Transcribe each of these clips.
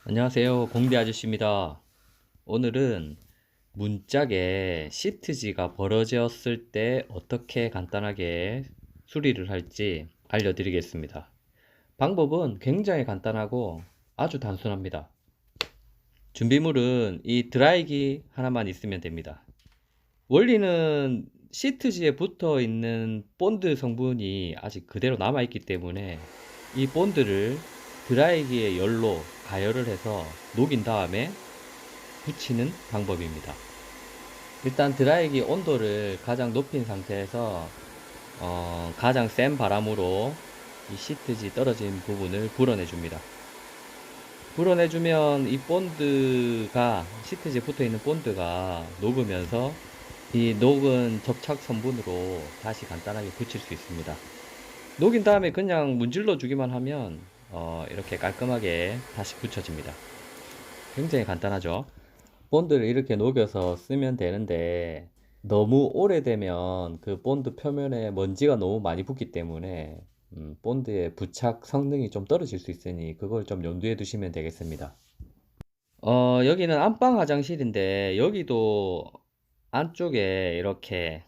안녕하세요, 공대 아저씨입니다. 오늘은 문짝에 시트지가 벌어졌을 때 어떻게 간단하게 수리를 할지 알려드리겠습니다. 방법은 굉장히 간단하고 아주 단순합니다. 준비물은 이 드라이기 하나만 있으면 됩니다. 원리는 시트지에 붙어 있는 본드 성분이 아직 그대로 남아 있기 때문에 이 본드를 드라이기의 열로 가열을 해서 녹인 다음에 붙이는 방법입니다. 일단 드라이기 온도를 가장 높인 상태에서 가장 센 바람으로 이 시트지 떨어진 부분을 불어내 줍니다. 불어내 주면 이 본드가 시트지에 붙어 있는 본드가 녹으면서 이 녹은 접착 성분으로 다시 간단하게 붙일 수 있습니다. 녹인 다음에 그냥 문질러 주기만 하면 이렇게 깔끔하게 다시 붙여집니다. 굉장히 간단하죠. 본드를 이렇게 녹여서 쓰면 되는데 너무 오래되면 그 본드 표면에 먼지가 너무 많이 붙기 때문에 본드의 부착 성능이 좀 떨어질 수 있으니 그걸 좀 염두에 두시면 되겠습니다. 여기는 안방 화장실인데 여기도 안쪽에 이렇게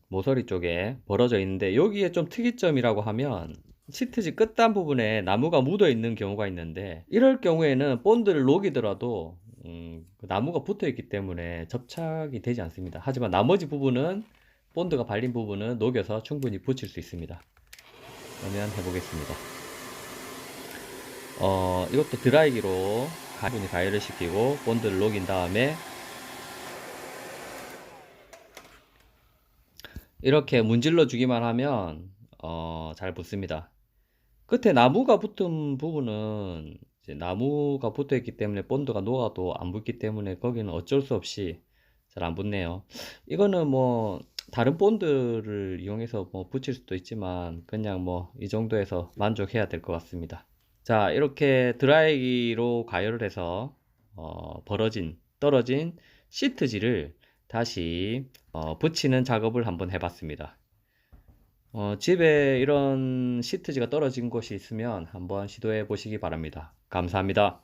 모서리 쪽에 벌어져 있는데 여기에 좀 특이점이라고 하면 시트지 끝단 부분에 나무가 묻어 있는 경우가 있는데 이럴 경우에는 본드를 녹이더라도 그 나무가 붙어 있기 때문에 접착이 되지 않습니다. 하지만 나머지 부분은 본드가 발린 부분은 녹여서 충분히 붙일 수 있습니다. 그러면 해보겠습니다. 이것도 드라이기로 가분히 가열을 시키고 본드를 녹인 다음에 이렇게 문질러 주기만 하면 잘 붙습니다. 끝에 나무가 붙은 부분은 이제 나무가 붙어 있기 때문에 본드가 녹아도 안 붙기 때문에 거기는 어쩔 수 없이 잘 안 붙네요. 이거는 뭐 다른 본드를 이용해서 뭐 붙일 수도 있지만 그냥 뭐 이 정도에서 만족해야 될 것 같습니다. 자, 이렇게 드라이기로 가열을 해서 떨어진 시트지를 다시 붙이는 작업을 한번 해봤습니다. 집에 이런 시트지가 떨어진 곳이 있으면 한번 시도해 보시기 바랍니다. 감사합니다.